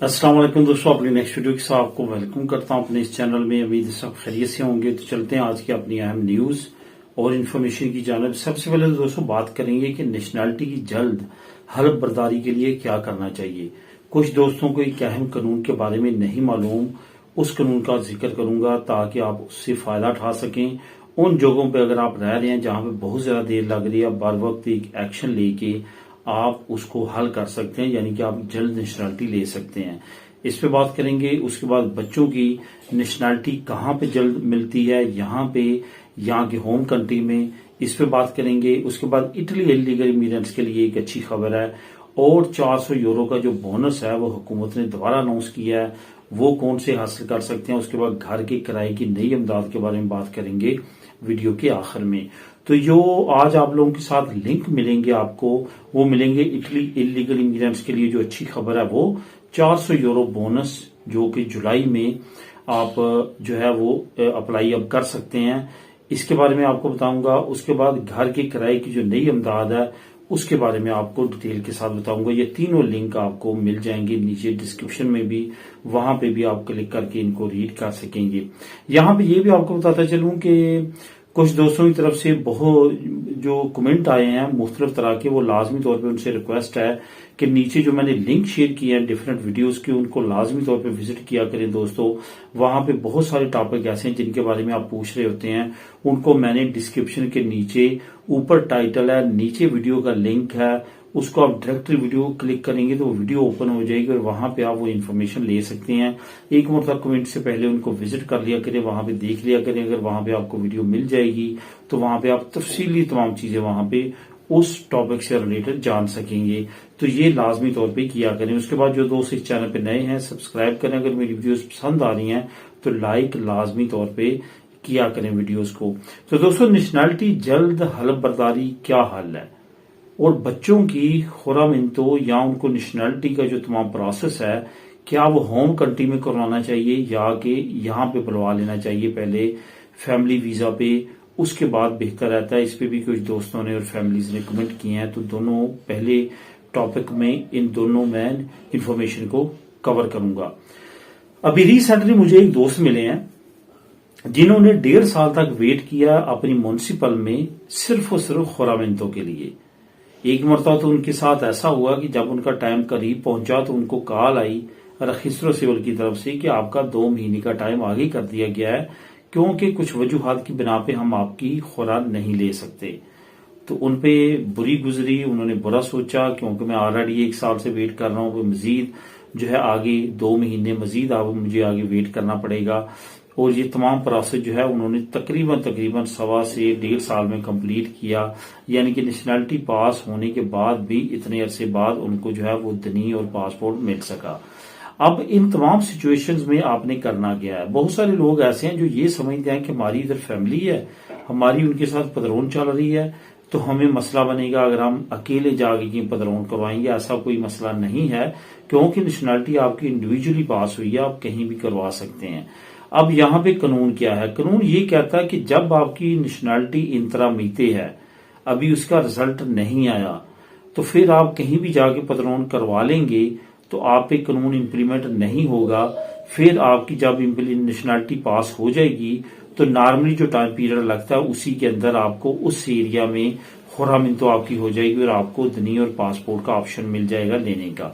अस्सलाम वालेकुम दोस्तों, अपनी नेक्स्ट वीडियो के साथ आपको वेलकम करता हूं अपने इस चैनल में। उम्मीद है सब खैरियत से होंगे। तो चलते हैं आज की अपनी अहम न्यूज और इन्फॉर्मेशन की जानिब। सबसे पहले तो दोस्तों बात करेंगे कि नेशनैलिटी की जल्द हलफ बर्दारी के लिए क्या करना चाहिए। कुछ दोस्तों को एक अहम कानून के बारे में नहीं मालूम, उस कानून का जिक्र करूंगा ताकि आप उससे फायदा उठा सकें। उन जगहों पे अगर आप रह रहे हैं जहां पे बहुत ज्यादा देर लग रही है, बर वक्त एक एक्शन लेके आप उसको हल कर सकते हैं, यानी कि आप जल्द नेशनैलिटी ले सकते हैं। इस पे बात करेंगे। उसके बाद बच्चों की नेशनैलिटी कहाँ पे जल्द मिलती है, यहाँ के होम कंट्री में, इस पे बात करेंगे। उसके बाद इटली इलीगल इमिग्रेंट्स के लिए एक अच्छी खबर है, और 400 यूरो का जो बोनस है वो हुकूमत ने दोबारा अनाउंस किया है, वो कौन से हासिल कर सकते हैं। उसके बाद घर के किराए की नई इमदाद के बारे में बात करेंगे वीडियो के आखिर में। तो जो आज आप लोगों के साथ लिंक मिलेंगे आपको, वो मिलेंगे इटली इलीगल इमिग्रेंट्स के लिए। जो अच्छी खबर है वो 400 यूरो बोनस, जो कि जुलाई में आप जो है वो अप्लाई अब कर सकते हैं, इसके बारे में आपको बताऊंगा। उसके बाद घर के किराए की जो नई इमदाद है उसके बारे में आपको डिटेल के साथ बताऊंगा। ये तीनों लिंक आपको मिल जाएंगे नीचे डिस्क्रिप्शन में भी, वहां पे भी आप क्लिक करके इनको रीड कर सकेंगे। यहाँ पे ये भी आपको बताता चलूं कि कुछ दोस्तों की तरफ से बहुत जो कमेंट आए हैं मुख्तलिफ तरह के, वो लाजमी तौर पे उनसे रिक्वेस्ट है कि नीचे जो मैंने लिंक शेयर किए हैं डिफरेंट वीडियोस के, उनको लाजमी तौर पे विजिट किया करें दोस्तों। वहां पे बहुत सारे टॉपिक ऐसे हैं जिनके बारे में आप पूछ रहे होते हैं, उनको मैंने डिस्क्रिप्शन के नीचे, ऊपर टाइटल है, नीचे वीडियो का लिंक है, उसको आप डायरेक्टली वीडियो क्लिक करेंगे तो वो वीडियो ओपन हो जाएगी और वहां पे आप वो इन्फॉर्मेशन ले सकते हैं। एक मरतबा कमेंट से पहले उनको विजिट कर लिया करें, वहां पे देख लिया करें। अगर वहां पे आपको वीडियो मिल जाएगी तो वहां पे आप तफसीली तमाम चीजें वहां पे उस टॉपिक से रिलेटेड जान सकेंगे। तो ये लाजमी तौर पे किया करें। उसके बाद जो दोस्त इस चैनल पे नए हैं सब्सक्राइब करें। अगर मेरी वीडियोस पसंद आ रही हैं तो लाइक लाजमी तौर पे किया करें वीडियोस को। तो दोस्तों नेशनैलिटी जल्द हलफ बर्दारी क्या हल है, और बच्चों की खुरामिनतो या उनको नेशनैलिटी का जो तमाम प्रोसेस है, क्या वो होम कंट्री में करवाना चाहिए या कि यहाँ पे बुलवा लेना चाहिए पहले फैमिली वीजा पे, उसके बाद बेहतर रहता है। इस पे भी कुछ दोस्तों ने और फैमिलीज ने कमेंट किए हैं। तो दोनों पहले टॉपिक में इन दोनों मैं इंफॉर्मेशन को कवर करूंगा। अभी रिसेंटली मुझे एक दोस्त मिले हैं जिन्होंने 1.5 साल तक वेट किया अपनी म्युनिसिपल में सिर्फ और सिर्फ खुरामिनतो के लिए। एक मरतबा तो उनके साथ ऐसा हुआ कि जब उनका टाइम करीब पहुंचा तो उनको कॉल आई रखिस्रो सिविल की तरफ से कि आपका 2 महीने का टाइम आगे कर दिया गया है, क्योंकि कुछ वजूहात की बिना पे हम आपकी खुराक नहीं ले सकते। तो उनपे बुरी गुजरी, उन्होंने बुरा सोचा, क्योंकि मैं ऑलरेडी 1 साल से वेट कर रहा हूं, मजीद जो है आगे 2 महीने मजीद अब मुझे आगे वेट करना पड़ेगा। और ये तमाम प्रोसेस जो है उन्होंने तकरीबन 1.25 से 1.5 साल में कंप्लीट किया। यानी कि नेशनैलिटी पास होने के बाद भी इतने अरसे बाद उनको जो है वो दनी और पासपोर्ट मिल सका। अब इन तमाम सिचुएशंस में आपने करना क्या है। बहुत सारे लोग ऐसे हैं जो ये समझते हैं कि हमारी इधर फैमिली है, हमारी उनके साथ पदरोन चल रही है, तो हमें मसला बनेगा अगर हम अकेले जाके कहीं पदरोन करवाएंगे। ऐसा कोई मसला नहीं है, क्योंकि नेशनैलिटी आपकी इंडिविजुअली पास हुई है, आप कहीं भी करवा सकते हैं। अब यहाँ पे कानून क्या है, कानून ये कहता है कि जब आपकी नेशनैलिटी इंतरामीते है, अभी उसका रिजल्ट नहीं आया, तो फिर आप कहीं भी जाके पदरोन करवा लेंगे तो आप पे कानून इम्प्लीमेंट नहीं होगा। फिर आपकी जब नेशनैलिटी पास हो जाएगी तो नॉर्मली जो टाइम पीरियड लगता है उसी के अंदर आपको उस एरिया में खुरामिनतो आपकी हो जाएगी और आपको दनी और पासपोर्ट का ऑप्शन मिल जाएगा लेने का।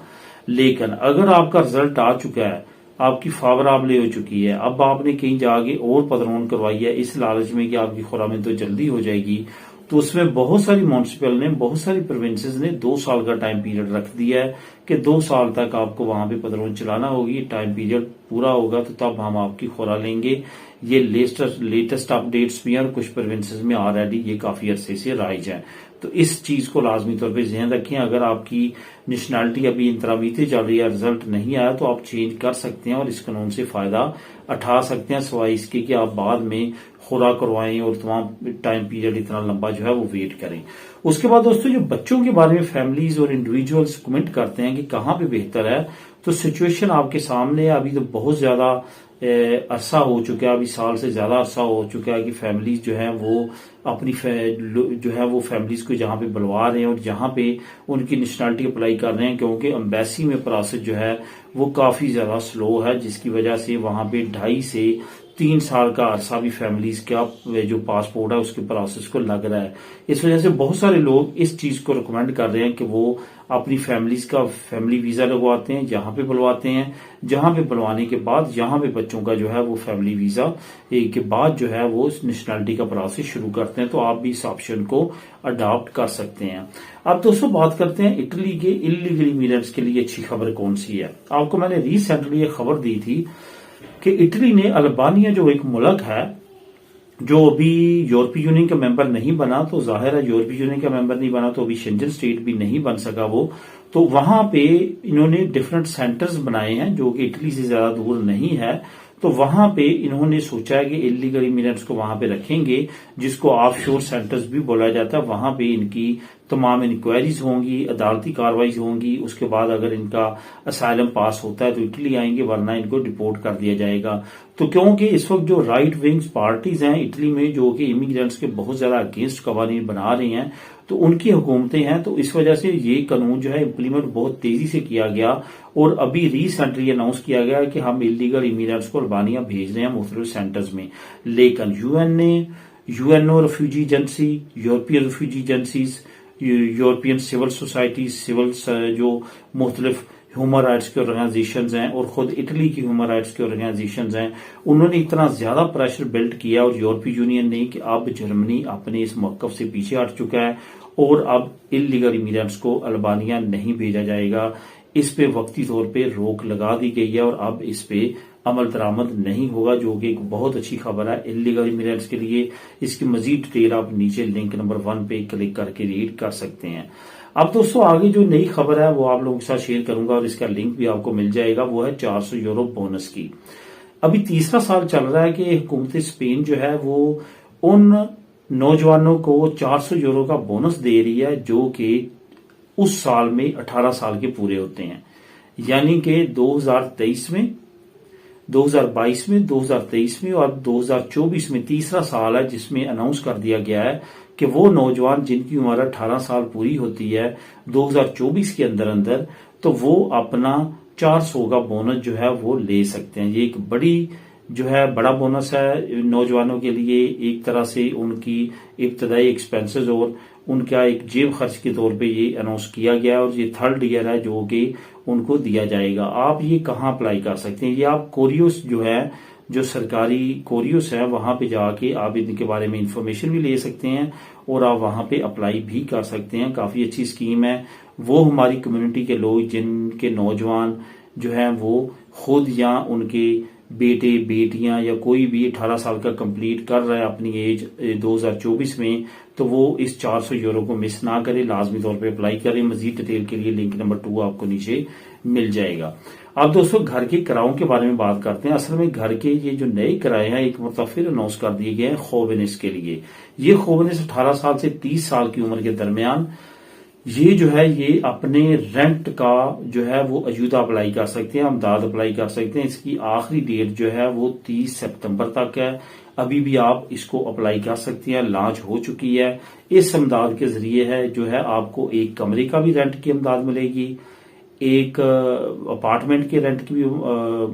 लेकिन अगर आपका रिजल्ट आ चुका है, आपकी फावराबले हो चुकी है, अब आपने कहीं जाके और पदरोन करवाई है इस लालच में कि आपकी खुरामिनतो जल्दी हो जाएगी, तो उसमें बहुत सारी म्युनिसिपल ने, बहुत सारी प्रोविंसेस ने 2 साल का टाइम पीरियड रख दिया है कि 2 साल तक आपको वहां पे पदरोन चलाना होगी। टाइम पीरियड पूरा होगा तो तब हम आपकी खुरा लेंगे। ये लेटेस्ट अपडेट्स भी हैं और कुछ प्रोविंसेस में ऑलरेडी ये काफी अरसे से राइज है। तो इस चीज को लाजमी तौर पे ध्यान रखें। अगर आपकी नेशनैलिटी अभी इंतरामीते चल रही है, रिजल्ट नहीं आया, तो आप चेंज कर सकते हैं और इस कानून से फायदा उठा सकते हैं, सिवाय इसके कि आप बाद में खुरा करवाएं और तमाम टाइम पीरियड इतना लंबा जो है वो वेट करें। उसके बाद दोस्तों जो बच्चों के बारे में फैमिलीज और इंडिविजुअल्स कमेंट करते हैं कि कहाँ पे बेहतर है, तो सिचुएशन आपके सामने है। अभी तो बहुत ज्यादा عرصہ ہو چکا ہے، ابھی سال سے زیادہ عرصہ ہو چکا ہے کہ فیملیز جو ہیں وہ اپنی جو ہے وہ فیملیز کو جہاں پہ بلوا رہے ہیں اور جہاں پہ ان کی نیشنلٹی اپلائی کر رہے ہیں، کیونکہ امبیسی میں پروسیس جو ہے وہ کافی زیادہ سلو ہے، جس کی وجہ سے وہاں پہ 2.5 سے 3 سال کا عرصہ بھی فیملیز کا جو پاسپورٹ ہے اس کے پروسیس کو لگ رہا ہے۔ اس وجہ سے بہت سارے لوگ اس چیز کو ریکمینڈ کر رہے ہیں کہ وہ اپنی فیملیز کا فیملی ویزا لگواتے ہیں، جہاں پہ بلواتے ہیں، جہاں پہ بلوانے کے بعد یہاں پہ بچوں کا جو ہے وہ فیملی ویزا کے بعد جو ہے وہ نیشنلٹی کا پروسیس شروع کرتے ہیں، تو آپ بھی اس آپشن کو اڈاپٹ کر سکتے ہیں۔ اب دوستوں بات کرتے ہیں اٹلی کے انلیگل امیگرینٹس کے لیے اچھی خبر کون سی ہے۔ آپ کو میں نے ریسنٹلی ایک خبر دی تھی کہ اٹلی نے البانیہ جو ایک ملک ہے جو ابھی یورپی یونین کا ممبر نہیں بنا، تو ظاہر ہے یورپی یونین کا ممبر نہیں بنا تو ابھی شنجن اسٹیٹ بھی نہیں بن سکا وہ، تو وہاں پہ انہوں نے ڈفرنٹ سینٹرز بنائے ہیں جو کہ اٹلی سے زیادہ دور نہیں ہے، تو وہاں پہ انہوں نے سوچا ہے کہ انلیگل امیگرینٹس کو وہاں پہ رکھیں گے، جس کو آف شور سینٹرز بھی بولا جاتا ہے۔ وہاں پہ ان کی تمام انکوائریز ہوں گی، عدالتی کاروائی ہوں گی، اس کے بعد اگر ان کا اسائلم پاس ہوتا ہے تو اٹلی آئیں گے، ورنہ ان کو ڈپورٹ کر دیا جائے گا۔ تو کیونکہ اس وقت جو رائٹ ونگز پارٹیز ہیں اٹلی میں جو کہ امیگرینٹس کے بہت زیادہ اگینسٹ قوانین بنا رہی ہیں، تو ان کی حکومتیں ہیں، تو اس وجہ سے یہ قانون جو ہے امپلیمنٹ بہت تیزی سے کیا گیا، اور ابھی ریسنٹلی اناؤنس کیا گیا کہ ہم انلیگل امیگرینٹس کو البانیہ بھیج رہے ہیں مختلف سینٹرز میں۔ لیکن U N O refugee agency, European refugee agencies, European civil societies, جو مختلف ہیومن رائٹس کے آرگنائزیشنز ہیں اور خود اٹلی کی ہیومن رائٹس کے آرگنائزیشنز ہیں، انہوں نے اتنا زیادہ پریشر بلڈ کیا اور یورپی یونین نے کہ اب جرمنی اپنے اس موقف سے پیچھے ہٹ چکا ہے اور اب انلیگل امیگرینٹس کو البانیہ نہیں بھیجا جائے گا۔ اس پہ وقتی طور پہ روک لگا دی گئی ہے اور اب اس پہ عمل درآمد نہیں ہوگا، جو کہ ایک بہت اچھی خبر ہے انلیگل امیگرینٹس کے لیے۔ اس کی مزید ڈیٹیل آپ نیچے لنک نمبر 1 پہ کلک کر کے ریڈ کر سکتے ہیں۔ اب دوستوں آگے جو نئی خبر ہے وہ آپ لوگوں کے ساتھ شیئر کروں گا اور اس کا لنک بھی آپ کو مل جائے گا، وہ ہے 400 یورو بونس کی۔ ابھی تیسرا سال چل رہا ہے کہ حکومت اسپین جو ہے وہ ان نوجوانوں کو 400 یورو کا بونس دے رہی ہے جو کہ اس سال میں 18 سال کے پورے ہوتے ہیں، یعنی کہ 2023 میں، 2022 میں، 2023 میں اور 2024 میں تیسرا سال ہے جس میں اناؤنس کر دیا گیا ہے کہ وہ نوجوان جن کی عمر 18 سال پوری ہوتی ہے 2024 کے اندر تو وہ اپنا 400 کا بونس جو ہے وہ لے سکتے ہیں۔ یہ ایک بڑا بونس ہے نوجوانوں کے لیے، ایک طرح سے ان کی ابتدائی ایکسپینسز اور ان کا ایک جیب خرچ کے طور پہ یہ اناؤنس کیا گیا، اور یہ 3rd ایئر ہے جو کہ ان کو دیا جائے گا۔ آپ یہ کہاں اپلائی کر سکتے ہیں؟ یہ آپ کوریوس جو ہے، جو سرکاری کوریوس ہے، وہاں پہ جا کے آپ ان کے بارے میں انفارمیشن بھی لے سکتے ہیں اور آپ وہاں پہ اپلائی بھی کر سکتے ہیں۔ کافی اچھی اسکیم ہے۔ وہ ہماری کمیونٹی کے لوگ جن کے نوجوان جو ہیں وہ خود یا ان کے بیٹے بیٹیاں یا کوئی بھی 18 سال کا کمپلیٹ کر رہا ہے اپنی ایج 2024 میں، تو وہ اس 400 یورو کو مس نہ کرے، لازمی طور پہ اپلائی کریں۔ مزید ڈیٹیل کے لیے لنک نمبر 2 آپ کو نیچے مل جائے گا۔ اب دوستوں گھر کے کرایوں کے بارے میں بات کرتے ہیں۔ اصل میں گھر کے یہ جو نئے کرائے ہیں ایک مرتبہ پھر اناؤنس کر دیے گئے ہیں خوبنس کے لیے۔ یہ خوبنس 18 سال سے 30 سال کی عمر کے درمیان یہ جو ہے یہ اپنے رینٹ کا جو ہے وہ اجودہ اپلائی کر سکتے ہیں، امداد اپلائی کر سکتے ہیں۔ اس کی آخری ڈیٹ جو ہے وہ 30 سپتمبر تک ہے۔ ابھی بھی آپ اس کو اپلائی کر سکتی ہیں، لانچ ہو چکی ہے۔ اس امداد کے ذریعے ہے جو ہے آپ کو ایک کمرے کا بھی رینٹ کی امداد ملے گی، ایک اپارٹمنٹ کے رینٹ کی بھی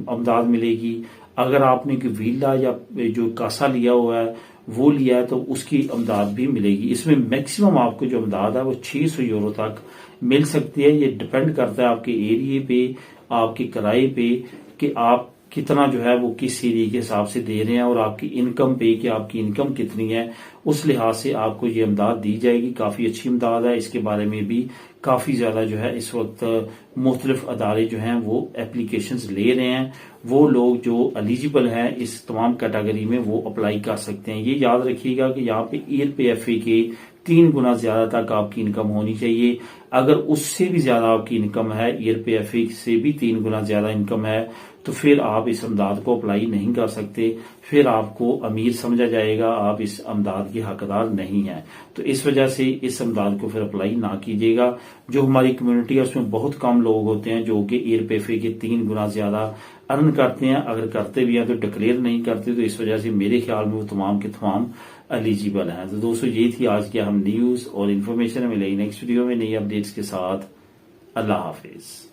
امداد ملے گی۔ اگر آپ نے کوئی ویلا یا جو کاسا لیا ہوا ہے وہ لیا ہے تو اس کی امداد بھی ملے گی۔ اس میں میکسیمم آپ کو جو امداد ہے وہ 600 یورو تک مل سکتی ہے۔ یہ ڈپینڈ کرتا ہے آپ کے ایریے پہ، آپ کے کرائے پہ، کہ آپ کتنا جو ہے وہ کس ایریے کے حساب سے دے رہے ہیں اور آپ کی انکم پہ کہ آپ کی انکم کتنی ہے، اس لحاظ سے آپ کو یہ امداد دی جائے گی۔ کافی اچھی امداد ہے۔ اس کے بارے میں بھی کافی زیادہ جو ہے اس وقت مختلف ادارے جو ہیں وہ اپلیکیشنز لے رہے ہیں۔ وہ لوگ جو ایلیجیبل ہیں اس تمام کیٹیگری میں وہ اپلائی کر سکتے ہیں۔ یہ یاد رکھیے گا کہ یہاں پہ ایئر پی ایف اے کے 3 گنا زیادہ تک آپ کی انکم ہونی چاہیے۔ اگر اس سے بھی زیادہ آپ کی انکم ہے، ایئر پی ایف اے سے بھی 3 گنا زیادہ انکم ہے، تو پھر آپ اس امداد کو اپلائی نہیں کر سکتے، پھر آپ کو امیر سمجھا جائے گا، آپ اس امداد کے حقدار نہیں ہیں۔ تو اس وجہ سے اس امداد کو پھر اپلائی نہ کیجیے گا۔ جو ہماری کمیونٹی ہے اس میں بہت کم لوگ ہوتے ہیں جو کہ ایئر پیفے کے 3 گنا زیادہ ارن کرتے ہیں، اگر کرتے بھی ہیں تو ڈکلیئر نہیں کرتے، تو اس وجہ سے میرے خیال میں وہ تمام کے تمام ایلیجیبل ہیں۔ تو دوستو یہ تھی آج کی اہم نیوز اور انفارمیشن، ملے نیکسٹ ویڈیو میں نئی اپڈیٹس کے ساتھ۔ اللہ حافظ۔